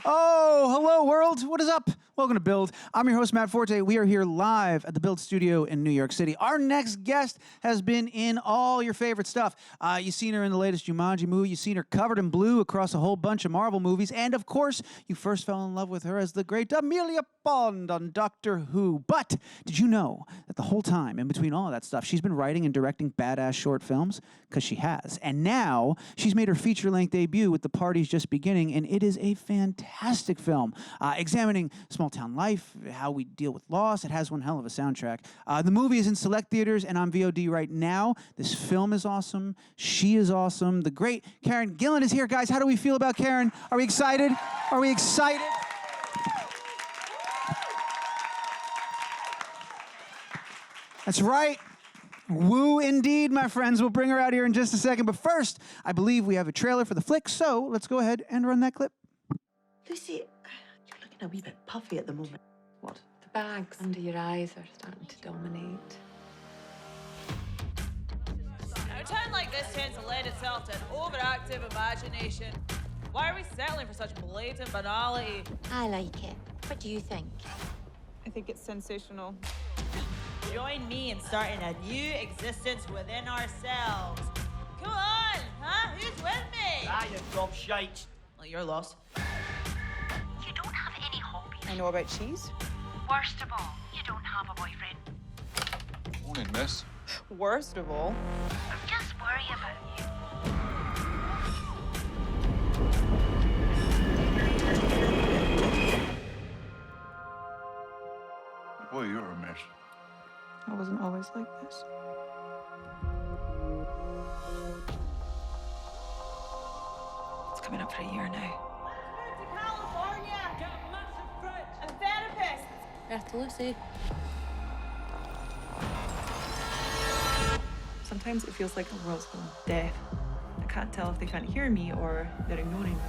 Oh, hello world. What is up? Welcome to Build. I'm your host, Matt Forte. We are here live at the Build Studio in New York City. Our next guest has been in all your favorite stuff. You've seen her in the latest Jumanji movie. You've seen her covered in blue across a whole bunch of Marvel movies. And of course, you first fell in love with her as the great Amelia Bond on Doctor Who. But did you know that the whole time, in between all of that stuff, she's been writing and directing badass short films? Because she has. And now she's made her feature-length debut with The Party's Just Beginning, and it is a fantastic film examining small-town life, how we deal with loss. It has one hell of a soundtrack. The movie is in select theaters and on VOD right now. This film is awesome. She is awesome. The great Karen Gillan is here. Guys, how do we feel about Karen? Are we excited? Are we excited? That's right. Woo indeed, my friends. We'll bring her out here in just a second. But first, I believe we have a trailer for the flick, so let's go ahead and run that clip. Lucy, you're looking a wee bit puffy at the moment. What? The bags under your eyes are starting to dominate. Now, a town like this tends to lend itself to an overactive imagination. Why are we settling for such blatant banality? I like it. What do you think? I think it's sensational. Join me in starting a new existence within ourselves. Come on, huh? Who's with me? You drop shite. Well, you're lost. You don't have any hobbies. I know about cheese. Worst of all, you don't have a boyfriend. Morning, miss. Worst of all, Just worry about you. Boy, you're a mess. I wasn't always like this. It's coming up for a year now. To California. Got a massive fridge. A therapist. Earth to Lucy. Sometimes it feels like the world's gone deaf. I can't tell if they can't hear me or they're ignoring me.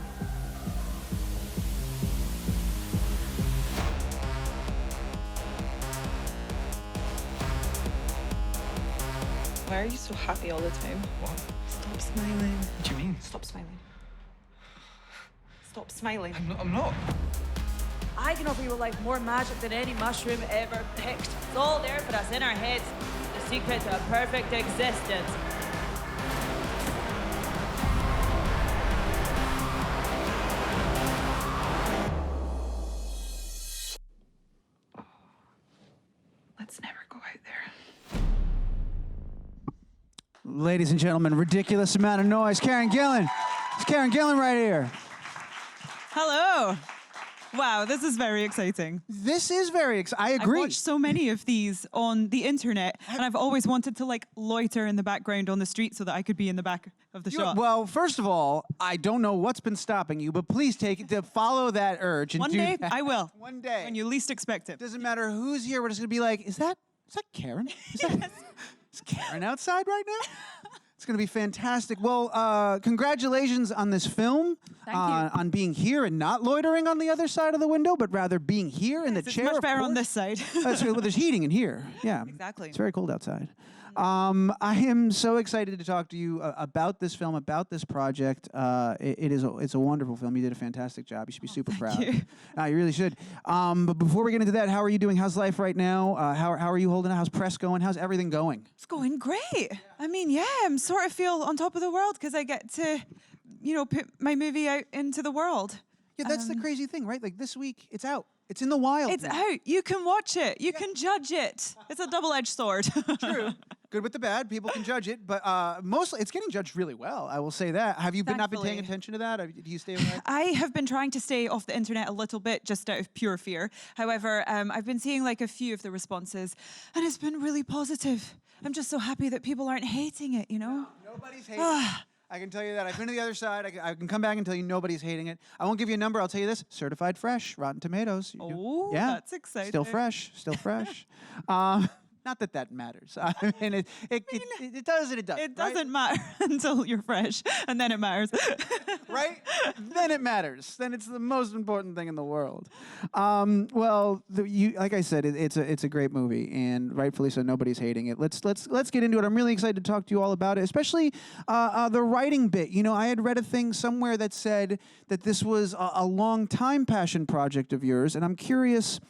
Why are you so happy all the time? What? Stop smiling. What do you mean? Stop smiling. Stop smiling. I'm not. I can offer you a life more magic than any mushroom ever picked. It's all there for us in our heads. The secret to a perfect existence. Let's never go out there. Ladies and gentlemen, ridiculous amount of noise. Karen Gillan. It's Karen Gillan right here. Hello. Wow, this is very exciting. This is very exciting. I agree. I've watched so many of these on the internet, and I've always wanted to like loiter in the background on the street so that I could be in the back of the shot. Well, first of all, I don't know what's been stopping you, but please take it to follow that urge. And One do day, that. I will. One day. When you least expect it. Doesn't matter who's here. We're just gonna be like, is that Karen? Is Karen outside right now? It's going to be fantastic. Well, congratulations on this film, Thank you. on being here and not loitering on the other side of the window, but rather being here in the It's chair. much of better on course. this side. Well, there's heating in here. Yeah, Exactly. It's very cold outside. I am so excited to talk to you about this film, about this project. It's a wonderful film. You did a fantastic job. You should be super proud. you. You really should. But before we get into that, how are you doing? How's life right now? How are you holding it? How's press going? How's everything going? It's going great. I mean, yeah, I'm sort of feel on top of the world because I get to, put my movie out into the world. Yeah, that's the crazy thing, right? Like this week, it's out. It's in the wild. It's now. out. You can watch it. You can judge it. It's a double-edged sword. True. Good with the bad. People can judge it, but mostly it's getting judged really well. I will say that. Have you not been paying Thankfully. attention to that? Do you stay away? I have been trying to stay off the internet a little bit just out of pure fear. However, I've been seeing like a few of the responses and it's been really positive. I'm just so happy that people aren't hating it, Nobody's hating it. I can tell you that. I've been to the other side. I can come back and tell you nobody's hating it. I won't give you a number. I'll tell you this. Certified fresh. Rotten Tomatoes. Oh, yeah. that's exciting. Still fresh. Still fresh. Not that that matters. I mean, it does and it doesn't. It doesn't matter until you're fresh, and then it matters. Right? Then it matters. Then it's the most important thing in the world. Well, like I said, it's a great movie, and rightfully so. Nobody's hating it. Let's get into it. I'm really excited to talk to you all about it, especially the writing bit. You know, I had read a thing somewhere that said that this was a long time passion project of yours, and I'm curious.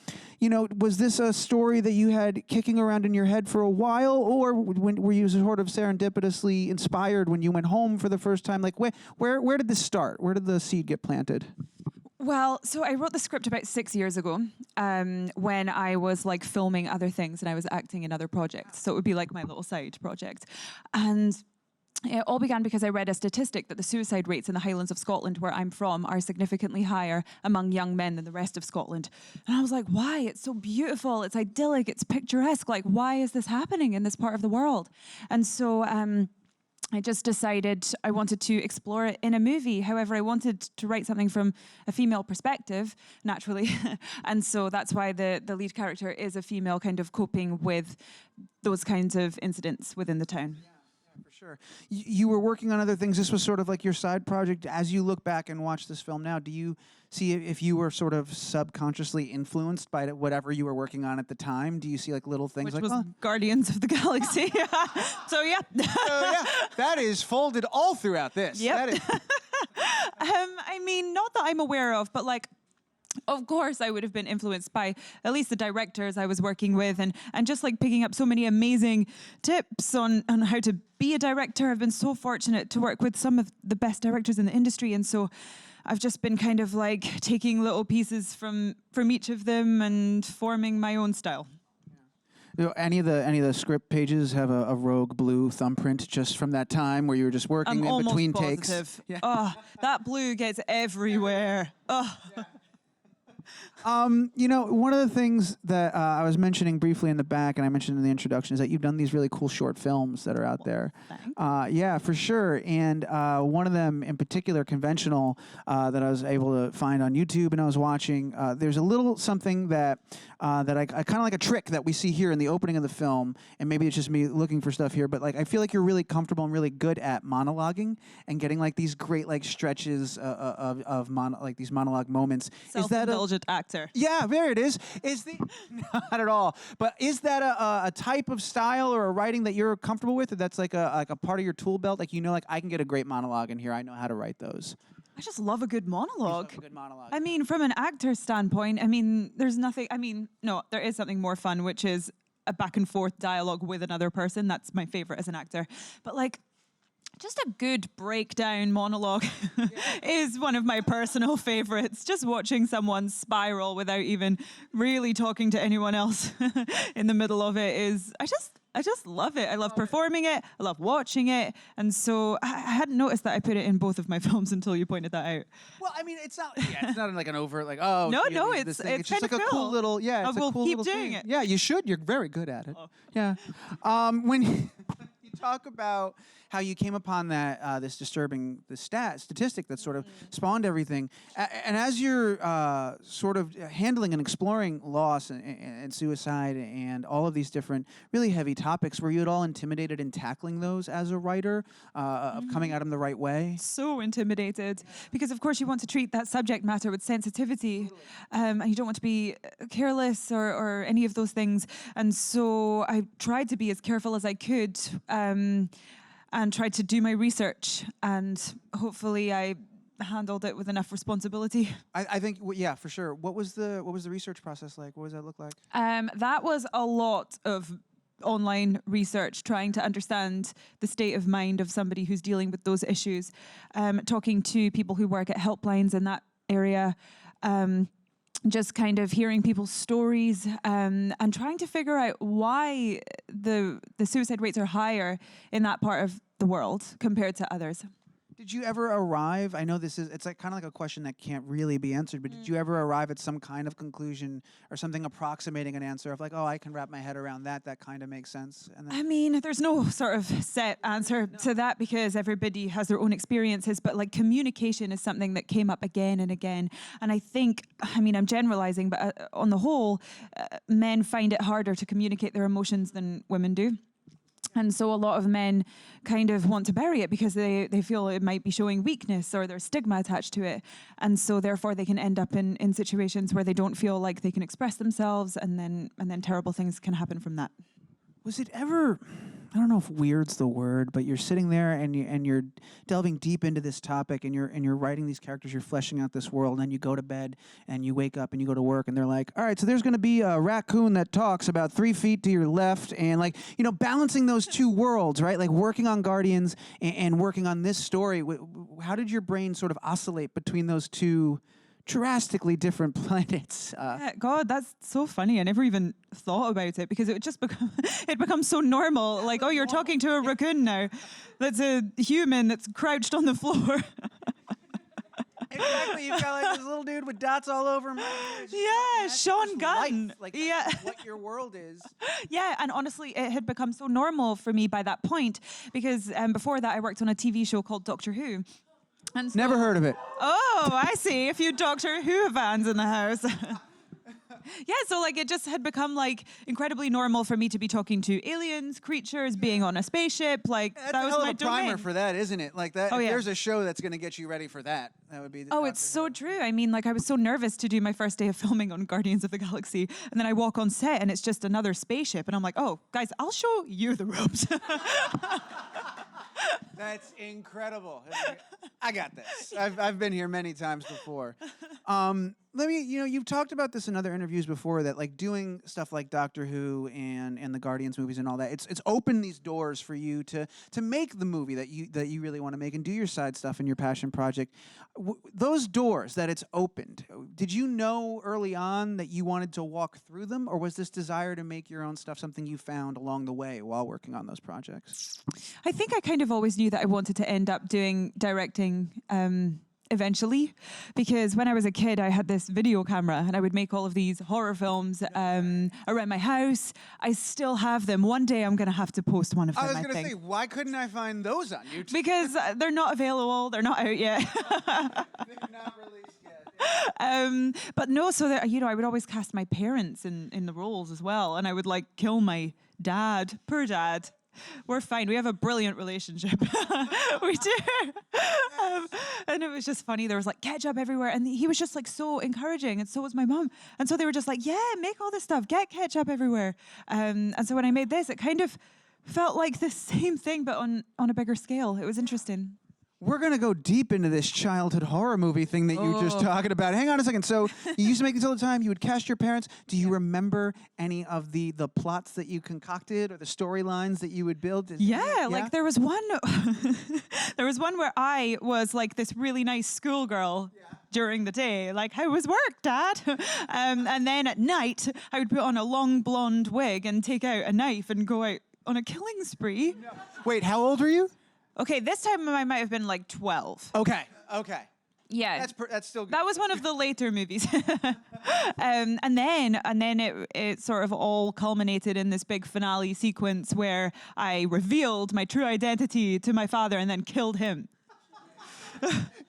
You know, was this a story that you had kicking around in your head for a while, or were you sort of serendipitously inspired when you went home for the first time? Like, where did this start? Where did the seed get planted? Well, so I wrote the script about 6 years ago when I was like filming other things and I was acting in other projects. So it would be like my little side project. And it all began because I read a statistic that the suicide rates in the Highlands of Scotland, where I'm from, are significantly higher among young men than the rest of Scotland. And I was like, why? It's so beautiful. It's idyllic. It's picturesque. Like, why is this happening in this part of the world? And so I just decided I wanted to explore it in a movie. However, I wanted to write something from a female perspective, naturally. And so that's why the lead character is a female, kind of coping with those kinds of incidents within the town. Sure. You were working on other things. This was sort of like your side project. As you look back and watch this film now, do you see if you were sort of subconsciously influenced by whatever you were working on at the time? Do you see like little things Which like was Guardians of the Galaxy. So yeah. That is folded all throughout this. Yep. That is I mean, not that I'm aware of, but like, of course, I would have been influenced by at least the directors I was working with, and just like picking up so many amazing tips on how to be a director. I've been so fortunate to work with some of the best directors in the industry, and so I've just been kind of like taking little pieces from each of them and forming my own style. You know, any of the script pages have a rogue blue thumbprint just from that time where you were just working in between positive. takes? Yeah. Oh, that blue gets everywhere. Oh. You know, one of the things that I was mentioning briefly in the back, and I mentioned in the introduction, is that you've done these really cool short films that are out there. Yeah, for sure. And one of them in particular, Conventional, that I was able to find on YouTube and I was watching, there's a little something that I kind of like a trick that we see here in the opening of the film, and maybe it's just me looking for stuff here, but like I feel like you're really comfortable and really good at monologuing and getting like these great like stretches of like these monologue moments. Is that Self-indulgent actor. Yeah, there it is. Not at all. But is that a type of style or a writing that you're comfortable with, or that's like a part of your tool belt? Like, you know, like I can get a great monologue in here. I know how to write those. I just love a good monologue. You love a good monologue. I mean, from an actor's standpoint, I mean, there's nothing. I mean, no, there is something more fun, which is a back and forth dialogue with another person. That's my favorite as an actor. But like, just a good breakdown monologue is one of my personal favorites. Just watching someone spiral without even really talking to anyone else in the middle of it is, I just love it. I love performing it. I love watching it. And so I hadn't noticed that I put it in both of my films until you pointed that out. Well, I mean, it's not like an overt, like, oh. No, this it's thing. It's just kind like of a cool cool. little, yeah. It's I will a cool keep little doing thing. it. Yeah, you should. You're very good at it. Oh. Yeah. When you talk about how you came upon that this disturbing statistic that sort of spawned everything, and as you're sort of handling and exploring loss and suicide and all of these different really heavy topics, were you at all intimidated in tackling those as a writer, of coming at them the right way? So intimidated, because of course you want to treat that subject matter with sensitivity, and you don't want to be careless or any of those things. And so I tried to be as careful as I could, and tried to do my research, and hopefully I handled it with enough responsibility. I think, yeah, for sure. What was the research process like? What does that look like? That was a lot of online research, trying to understand the state of mind of somebody who's dealing with those issues, talking to people who work at helplines in that area, just kind of hearing people's stories, and trying to figure out why the suicide rates are higher in that part of the world compared to others. Did you ever arrive? I know it's like kind of like a question that can't really be answered, but did you ever arrive at some kind of conclusion or something approximating an answer of like, oh, I can wrap my head around that. That kind of makes sense. And then I mean, there's no sort of set answer to that because everybody has their own experiences, but like communication is something that came up again and again. And I think, I mean, I'm generalizing, but on the whole, men find it harder to communicate their emotions than women do. And so a lot of men kind of want to bury it because they feel it might be showing weakness or there's stigma attached to it. And so therefore they can end up in situations where they don't feel like they can express themselves and then terrible things can happen from that. was it ever, I don't know if weird's the word, but you're sitting there and you're delving deep into this topic and you're writing these characters, you're fleshing out this world, and then you go to bed and you wake up and you go to work and they're like, all right, so there's going to be a raccoon that talks about 3 feet to your left, and like, you know, balancing those two worlds, right? Like working on Guardians and working on this story. How did your brain sort of oscillate between those two drastically different planets? God, that's so funny. I never even thought about it because it would just become so normal. Like, oh, you're talking to a raccoon now. That's a human that's crouched on the floor. Exactly, you've got like this little dude with dots all over him. Yeah, Sean Gunn. Life. Like, yeah, what your world is. Yeah, and honestly, it had become so normal for me by that point because before that, I worked on a TV show called Doctor Who. And so, Never heard of it. Oh, I see. A few Doctor Who fans in the house. Yeah, so like it just had become like incredibly normal for me to be talking to aliens, creatures, being on a spaceship. Like That's that was a hell my of a primer domain. for that, isn't it? Like that. Oh, if yeah. there's a show that's going to get you ready for that, that would be. Oh, it's so true. I mean, like I was so nervous to do my first day of filming on Guardians of the Galaxy, and then I walk on set and it's just another spaceship, and I'm like, oh, guys, I'll show you the ropes. That's incredible. I got this. I've been here many times before. Let me, you've talked about this in other interviews before that like doing stuff like Doctor Who and the Guardians movies and all that. It's opened these doors for you to make the movie that you really want to make and do your side stuff and your passion project. Those doors that it's opened, did you know early on that you wanted to walk through them, or was this desire to make your own stuff something you found along the way while working on those projects? I think I kind of always knew that I wanted to end up doing directing eventually, because when I was a kid, I had this video camera and I would make all of these horror films around my house. I still have them. One day I'm going to have to post one of them, I was I going to think. say, why couldn't I find those on YouTube? Because they're not available. They're not out yet. They're not released yet. But no, so that, I would always cast my parents in the roles as well. And I would like kill my dad. Poor dad. We're fine. We have a brilliant relationship. We do. And it was just funny. There was like ketchup everywhere. And he was just like so encouraging. And so was my mom. And so they were just like, yeah, make all this stuff. Get ketchup everywhere. And so when I made this, it kind of felt like the same thing, but on a bigger scale. It was interesting. We're going to go deep into this childhood horror movie thing that you were just talking about. Hang on a second. So you used to make these all the time. You would cast your parents. Do you remember any of the plots that you concocted or the storylines that you would build? Yeah, like there was one where I was like this really nice schoolgirl during the day. Like, how was work, Dad? And then at night, I would put on a long blonde wig and take out a knife and go out on a killing spree. No. Wait, how old were you? Okay, this time I might have been like 12. Okay. Yeah. That's still good. That was one of the later movies. And then it sort of all culminated in this big finale sequence where I revealed my true identity to my father and then killed him.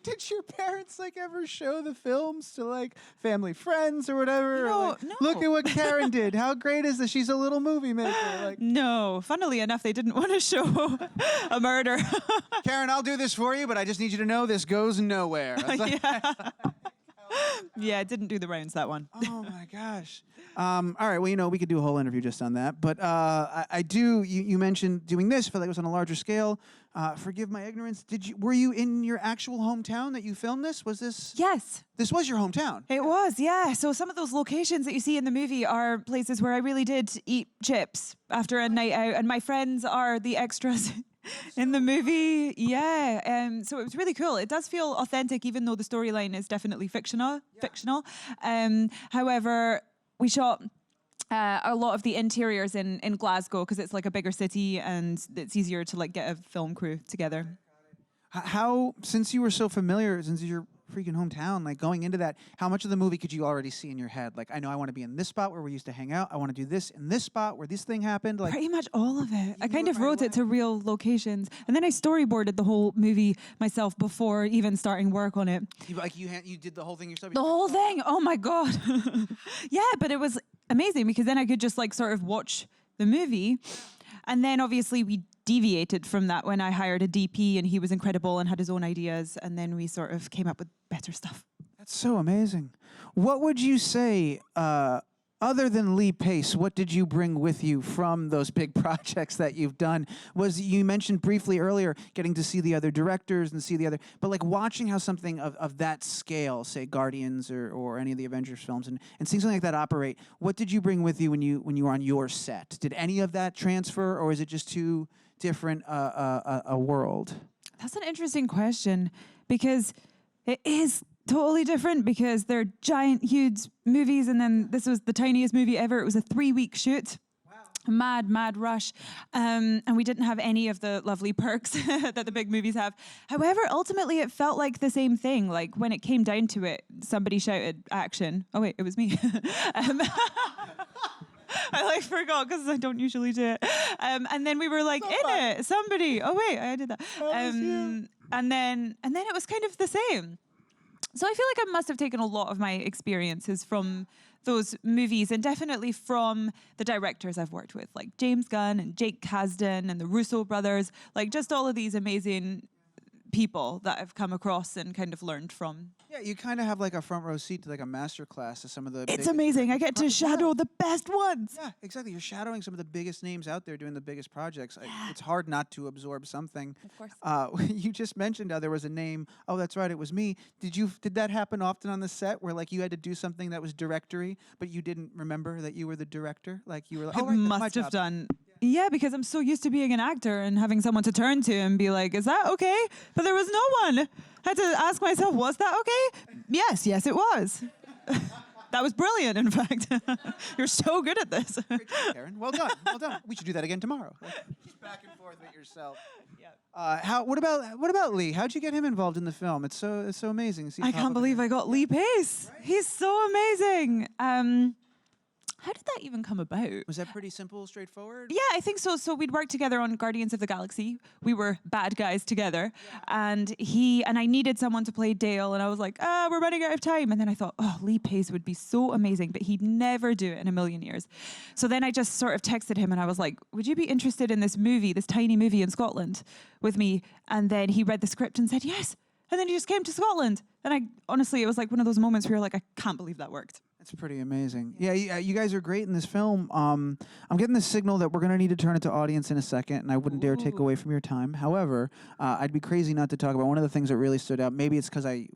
Did your parents like ever show the films to like family friends or whatever? No, or, like, no. Look at what Karen did. How great is this? She's a little movie maker. Like, No, funnily enough, they didn't want to show a murder. Karen, I'll do this for you, but I just need you to know this goes nowhere. I was like, Yeah, it didn't do the rounds, that one. Oh my gosh. All right. Well, we could do a whole interview just on that. But I do. You mentioned doing this. I feel like it was on a larger scale. Forgive my ignorance. Were you in your actual hometown that you filmed this? Was this? Yes. This was your hometown. It was, yeah. So some of those locations that you see in the movie are places where I really did eat chips after a night out, and my friends are the extras. In the movie, yeah. So it was really cool. It does feel authentic, even though the storyline is definitely fictional. However, we shot a lot of the interiors in Glasgow because it's like a bigger city and it's easier to like get a film crew together. How, since you were so familiar, since your freaking hometown, like going into that, how much of the movie could you already see in your head? Like, I know I want to be in this spot where we used to hang out. I want to do this in this spot where this thing happened. Like, Pretty much all of it. I knew kind it of right wrote it to real locations, and then I storyboarded the whole movie myself before even starting work on it. you did the whole thing yourself. The whole thing. Oh my god. Yeah, but it was amazing because then I could just like sort of watch the movie, and then obviously we deviated from that when I hired a DP, and he was incredible and had his own ideas, and then we sort of came up with better stuff. That's so amazing. What would you say, other than Lee Pace, what did you bring with you from those big projects that you've done? You mentioned briefly earlier getting to see the other directors and see the other, but like watching how something of that scale, say Guardians or any of the Avengers films, and seeing something like that operate, what did you bring with you when you were on your set? Did any of that transfer, or is it just too different a world? That's an interesting question because it is totally different because they're giant, huge movies, and then this was the tiniest movie ever. It was a 3-week shoot. Wow. Mad rush. And we didn't have any of the lovely perks that the big movies have. However, ultimately it felt like the same thing. Like when it came down to it, somebody shouted action. Oh wait, it was me. I like forgot because I don't usually do it. And then we were like somebody. Oh wait, I did that. And then it was kind of the same. So I feel like I must have taken a lot of my experiences from those movies, and definitely from the directors I've worked with, like James Gunn and Jake Kasdan and the Russo brothers, like just all of these amazing people that I've come across and kind of learned from. Yeah, you kind of have like a front row seat to like a master class to some of the. It's amazing. I get to shadow the best ones. Yeah, exactly. You're shadowing some of the biggest names out there doing the biggest projects. It's hard not to absorb something. Of course. You just mentioned how there was a name. Oh, that's right. It was me. Did that happen often on the set where like you had to do something that was directory, but you didn't remember that you were the director? Like you were like, oh, right, that's my must have job. done. Yeah, because I'm so used to being an actor and having someone to turn to and be like, is that okay? But there was no one. I had to ask myself, was that okay? Yes, it was. That was brilliant, in fact. You're so good at this. Great job, Karen. Well done. We should do that again tomorrow. Keep back and forth with yourself. Yeah. What about Lee? How'd you get him involved in the film? It's so amazing. I can't believe I got Lee Pace. Right? He's so amazing. How did that even come about? Was that pretty simple, straightforward? Yeah, I think so. So we'd worked together on Guardians of the Galaxy. We were bad guys together. Yeah. And I needed someone to play Dale, and I was like, we're running out of time. And then I thought, Lee Pace would be so amazing, but he'd never do it in a million years. So then I just sort of texted him, and I was like, would you be interested in this tiny movie in Scotland with me? And then he read the script and said yes. And then he just came to Scotland. And honestly, it was like one of those moments where you're like, I can't believe that worked. It's pretty amazing. Yeah, you guys are great in this film. I'm getting the signal that we're going to need to turn it to audience in a second, and I wouldn't dare take away from your time. However, I'd be crazy not to talk about one of the things that really stood out. Maybe it's because I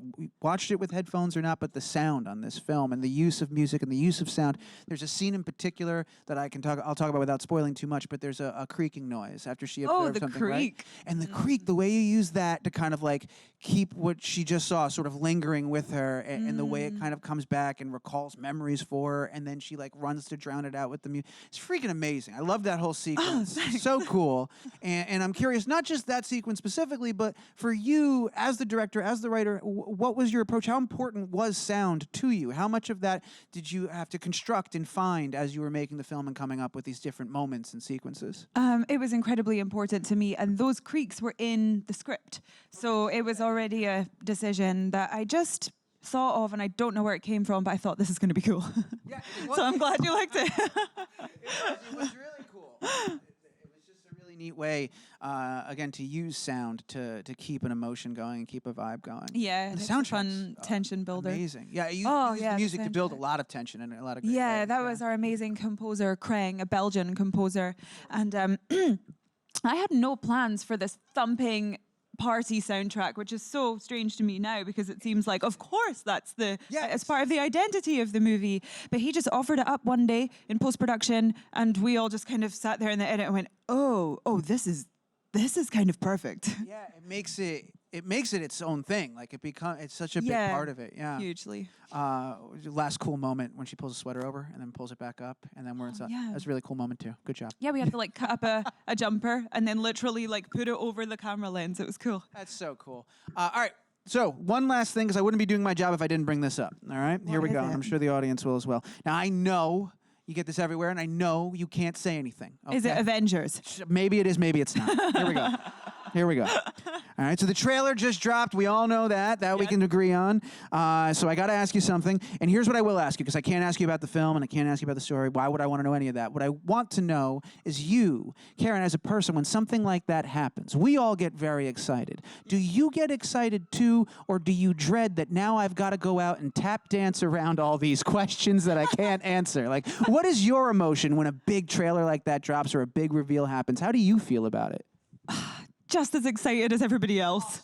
watched it with headphones or not, but the sound on this film and the use of music and the use of sound. There's a scene in particular that I'll talk about without spoiling too much, but there's a creaking noise after she observed something, creak. Right? And the creak, the way you use that to kind of like keep what she just saw sort of lingering with her, and the way it kind of comes back and recalls memories for her, and then she like runs to drown it out with the music. It's freaking amazing. I love that whole sequence. So cool. And I'm curious, not just that sequence specifically, but for you as the director, as the writer, what was your approach? How important was sound to you? How much of that did you have to construct and find as you were making the film and coming up with these different moments and sequences? It was incredibly important to me, and those creaks were in the script. So it was already a decision that I just thought of, and I don't know where it came from, but I thought this is going to be cool. Yeah, so I'm glad you liked it. It was really cool. It was just a really neat way, again, to use sound to keep an emotion going and keep a vibe going. Yeah, the it's a fun tension builder. Amazing. Yeah, you used music to build a lot of tension and a lot of great ways. That was our amazing composer, Kreng, a Belgian composer. And I had no plans for this thumping party soundtrack, which is so strange to me now because it seems like, of course, that's it's part of the identity of the movie. But he just offered it up one day in post-production, and we all just kind of sat there in the edit and went, oh, this is kind of perfect. Yeah, it makes it it makes it its own thing. Like it's such a big part of it. Yeah. Hugely. Last cool moment when she pulls the sweater over and then pulls it back up and then we're inside. yeah. That's a really cool moment too. Good job. Yeah, we had to like cut up a jumper and then literally like put it over the camera lens. It was cool. That's so cool. All right. So one last thing, because I wouldn't be doing my job if I didn't bring this up. All right, here we go. And I'm sure the audience will as well. Now I know you get this everywhere, and I know you can't say anything. Okay? Is it Avengers? Maybe it is, maybe it's not. Here we go. Here we go. All right, so the trailer just dropped. We all know that we can agree on. So I got to ask you something, and here's what I will ask you, because I can't ask you about the film, and I can't ask you about the story. Why would I want to know any of that? What I want to know is you, Karen, as a person, when something like that happens, we all get very excited. Do you get excited too, or do you dread that now I've got to go out and tap dance around all these questions that I can't answer? Like, what is your emotion when a big trailer like that drops or a big reveal happens? How do you feel about it? Just as excited as everybody else.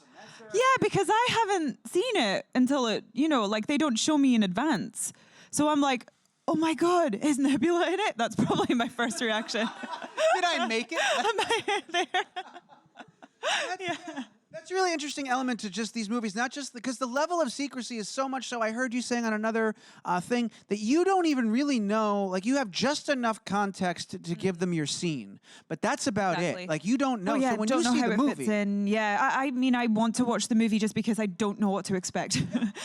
Yeah, because I haven't seen it until it, like they don't show me in advance. So I'm like, oh my God, is Nebula in it? That's probably my first reaction. Did I make it? Am I there? That's a really interesting element to just these movies, not just because the level of secrecy is so much so. I heard you saying on another thing that you don't even really know, like you have just enough context to give them your scene, but that's about it. Like you don't know. Oh, yeah, so when don't you know see how the it movie, fits in. Yeah, I mean, I want to watch the movie just because I don't know what to expect.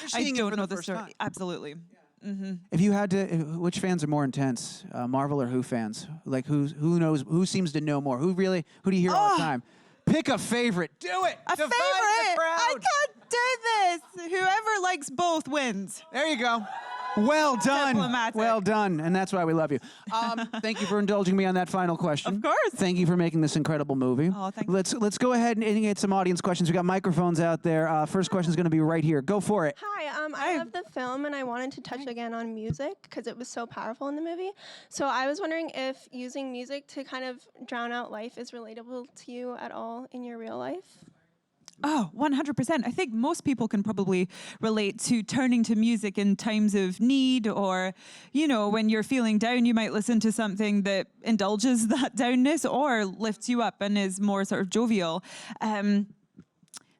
seeing it I don't for know the the first story. time. Absolutely. if you had to, which fans are more intense, Marvel or Who fans? Like who knows? Who seems to know more? Who do you hear all the time? Pick a favorite. Do it. A Divide favorite. the crowd. I can't do this. Whoever likes both wins. There you go. Well done. Diplomatic. Well done. And that's why we love you. Thank you for indulging me on that final question. Of course. Thank you for making this incredible movie. Oh, thank you. Let's go ahead and get some audience questions. We got microphones out there. First question is going to be right here. Go for it. Hi, I love the film and I wanted to touch again on music because it was so powerful in the movie. So I was wondering if using music to kind of drown out life is relatable to you at all in your real life? Oh, 100%. I think most people can probably relate to turning to music in times of need or, when you're feeling down, you might listen to something that indulges that downness or lifts you up and is more sort of jovial.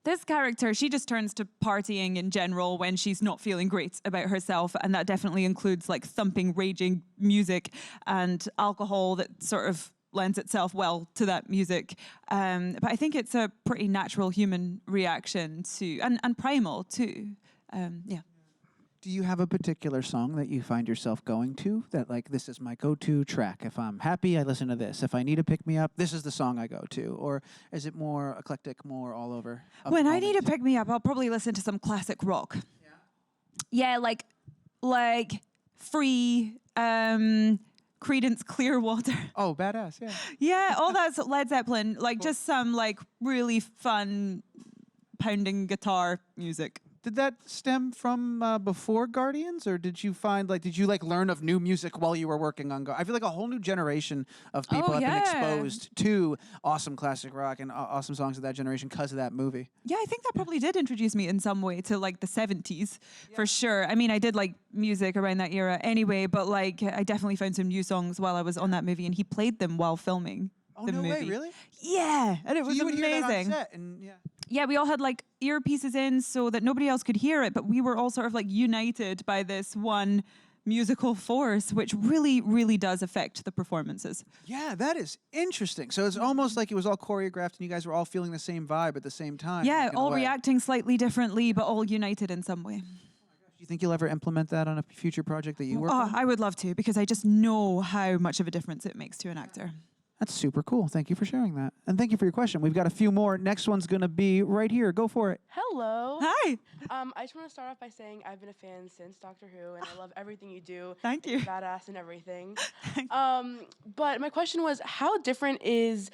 This character, she just turns to partying in general when she's not feeling great about herself. And that definitely includes like thumping, raging music and alcohol that sort of lends itself well to that music. But I think it's a pretty natural human reaction to, and primal too. Yeah. Do you have a particular song that you find yourself going to that like, this is my go-to track? If I'm happy, I listen to this. If I need to pick me up, this is the song I go to. Or is it more eclectic, more all over? When I need to pick me up, I'll probably listen to some classic rock. Yeah, like Free, Creedence Clearwater. Oh, badass, yeah. Yeah, all that's Led Zeppelin. Like just some like really fun pounding guitar music. Did that stem from before Guardians, or did you learn of new music while you were working on I feel like a whole new generation of people have been exposed to awesome classic rock and awesome songs of that generation because of that movie. Yeah, I think that probably did introduce me in some way to like the 70s for sure. I mean, I did like music around that era anyway, but like I definitely found some new songs while I was on that movie, and he played them while filming the movie. Way, really? Yeah, and it was you would amazing. hear that on set and Yeah, we all had like earpieces in so that nobody else could hear it, but we were all sort of like united by this one musical force, which really, really does affect the performances. Yeah, that is interesting. So it's almost like it was all choreographed and you guys were all feeling the same vibe at the same time. Yeah, like, all reacting slightly differently, but all united in some way. Do you think you'll ever implement that on a future project that you work on? I would love to, because I just know how much of a difference it makes to an actor. That's super cool. Thank you for sharing that. And thank you for your question. We've got a few more. Next one's going to be right here. Go for it. Hello. Hi. I just want to start off by saying I've been a fan since Doctor Who, and I love everything you do. Thank you. You're badass and everything. But my question was, how different is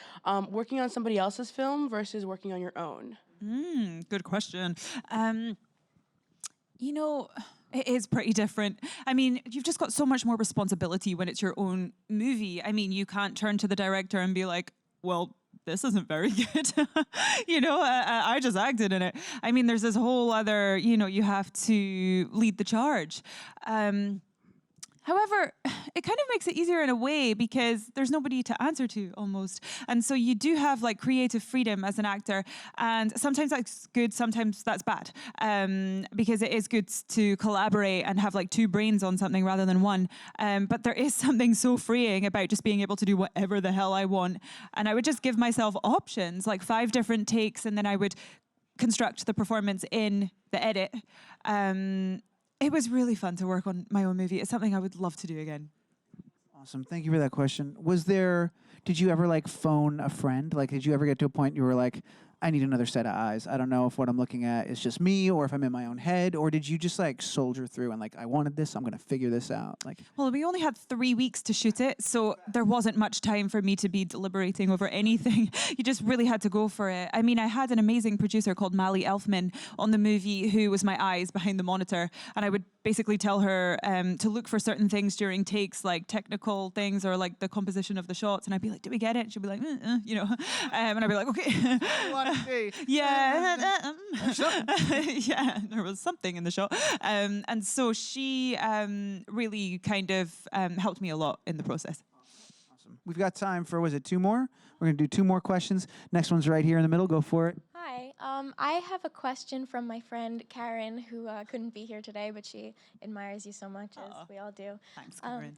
working on somebody else's film versus working on your own? Good question. It is pretty different. I mean, you've just got so much more responsibility when it's your own movie. I mean, you can't turn to the director and be like, well, this isn't very good. I just acted in it. I mean, there's this whole other, you have to lead the charge. However, it kind of makes it easier in a way because there's nobody to answer to almost. And so you do have like creative freedom as an actor. And sometimes that's good, sometimes that's bad. Because it is good to collaborate and have like two brains on something rather than one. But there is something so freeing about just being able to do whatever the hell I want. And I would just give myself options, like 5 different takes, and then I would construct the performance in the edit. It was really fun to work on my own movie. It's something I would love to do again. Awesome. Thank you for that question. Did you ever like phone a friend? Like, did you ever get to a point you were like, I need another set of eyes. I don't know if what I'm looking at is just me or if I'm in my own head, or did you just like soldier through and like, I wanted this, I'm going to figure this out? Like, well, we only had 3 weeks to shoot it, so there wasn't much time for me to be deliberating over anything. You just really had to go for it. I mean, I had an amazing producer called Mally Elfman on the movie who was my eyes behind the monitor, and I would basically tell her to look for certain things during takes, like technical things or like the composition of the shots, and I'd be like, did we get it? And she'd be like, you know, and I'd be like, okay. Yeah, yeah, there was something in the shot, and so she really kind of helped me a lot in the process. Awesome. We've got time for, was it 2 more? We're going to do 2 more questions. Next one's right here in the middle. Go for it. Hi, I have a question from my friend Karen, who couldn't be here today, but she admires you so much, as we all do. Thanks, Karen.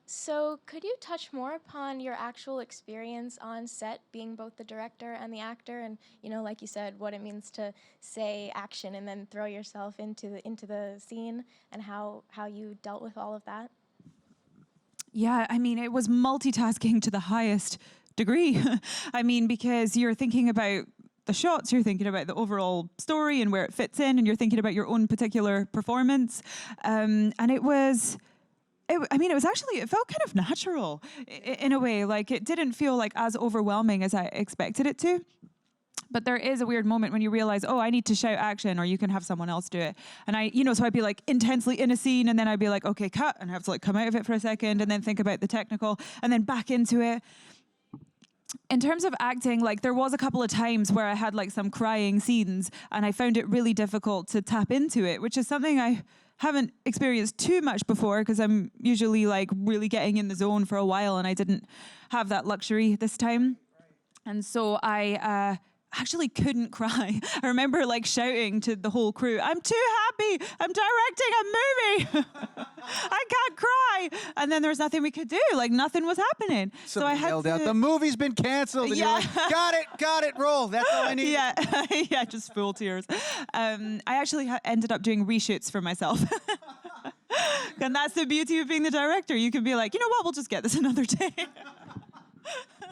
So could you touch more upon your actual experience on set, being both the director and the actor, and, you know, like you said, what it means to say action and then throw yourself into the scene, and how you dealt with all of that? Yeah, I mean, it was multitasking to the highest degree. I mean, because you're thinking about the shots, you're thinking about the overall story and where it fits in, and you're thinking about your own particular performance. And it felt kind of natural in a way. Like, it didn't feel like as overwhelming as I expected it to. But there is a weird moment when you realize, oh, I need to shout action, or you can have someone else do it. And so I'd be like intensely in a scene, and then I'd be like, okay, cut, and I have to like come out of it for a second, and then think about the technical, and then back into it. In terms of acting, like, there was a couple of times where I had like some crying scenes, and I found it really difficult to tap into it, which is something I haven't experienced too much before, because I'm usually like really getting in the zone for a while, and I didn't have that luxury this time. And so I actually couldn't cry. I remember like shouting to the whole crew, I'm too happy, I'm directing a movie. I can't cry. And then there was nothing we could do, like nothing was happening. So I yelled out, the movie's been canceled. And yeah. You're like, got it, roll. That's all I need. Yeah, yeah, just full tears. I actually ended up doing reshoots for myself. And that's the beauty of being the director. You can be like, you know what, we'll just get this another day.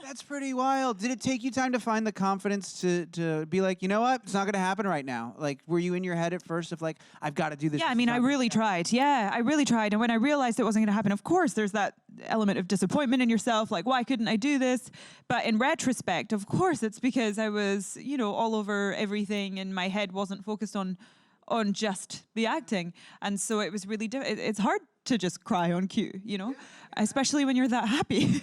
That's pretty wild. Did it take you time to find the confidence to be like, you know what, it's not going to happen right now? Like, were you in your head at first of like, I've got to do this? Yeah, I mean, I really tried. Yeah, I really tried. And when I realized it wasn't going to happen, of course, there's that element of disappointment in yourself. Like, why couldn't I do this? But in retrospect, of course, it's because I was, all over everything, and my head wasn't focused on just the acting. And so it was really it's hard to just cry on cue, especially when you're that happy.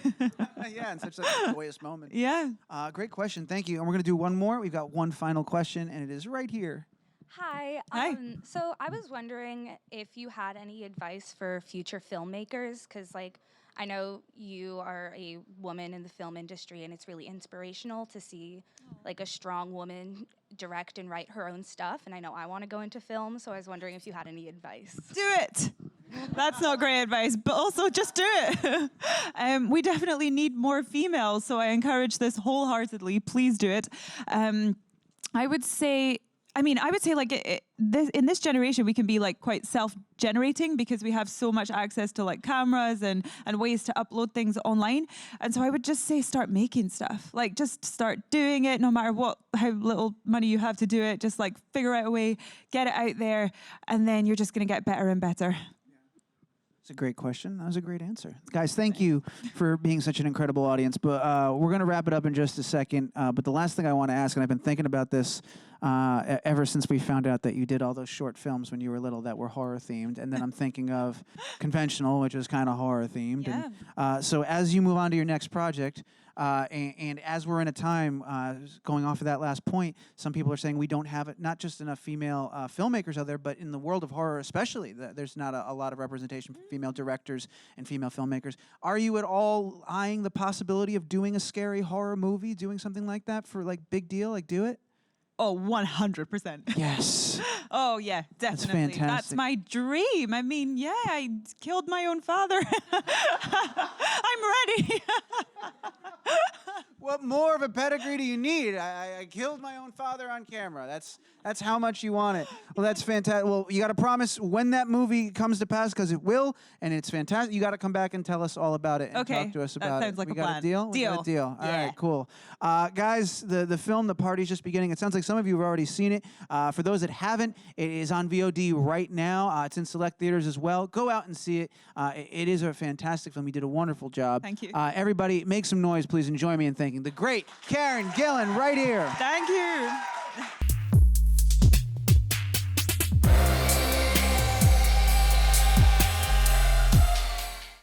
Yeah, in such a joyous moment. Yeah. Great question. Thank you. And we're going to do one more. We've got one final question, and it is right here. Hi. Hi. So I was wondering if you had any advice for future filmmakers, because I know you are a woman in the film industry, and it's really inspirational to see a strong woman direct and write her own stuff. And I know I want to go into film, so I was wondering if you had any advice. Do it. That's not great advice, but also just do it. We definitely need more females, so I encourage this wholeheartedly. Please do it. I would say in this generation, we can be quite self-generating because we have so much access to cameras and ways to upload things online. And so I would just say, start making stuff. Just start doing it, no matter how little money you have to do it. Just figure out a way, get it out there, and then you're just going to get better and better. That's a great question. That was a great answer. Guys, thank you for being such an incredible audience. But we're going to wrap it up in just a second. But the last thing I want to ask, and I've been thinking about this ever since we found out that you did all those short films when you were little that were horror themed. And then I'm thinking of Conventional, which is kind of horror themed. Yeah. And, so as you move on to your next project, and as we're in a time, going off of that last point, some people are saying we don't have not just enough female filmmakers out there, but in the world of horror especially, there's not a lot of representation for female directors and female filmmakers. Are you at all eyeing the possibility of doing a scary horror movie, doing something like that for like big deal, like do it? Oh, 100%. Yes. Oh, yeah, definitely. That's fantastic. That's my dream. I mean, yeah, I killed my own father. I'm ready. What more of a pedigree do you need? I killed my own father on camera. That's how much you want it. Well, that's fantastic. Well, you got to promise when that movie comes to pass, because it will, and it's fantastic. You got to come back and tell us all about it and talk to us about it. That sounds like we a got plan. a deal? We got a deal. All Yeah. right, cool. Guys, the film, The Party's just beginning. It sounds like some of you have already seen it. For those that haven't, it is on VOD right now. It's in select theaters as well. Go out and see it. It is a fantastic film. You did a wonderful job. Thank you. Everybody, make some noise, please, and join me in thanking the great Karen Gillan right here. Thank you.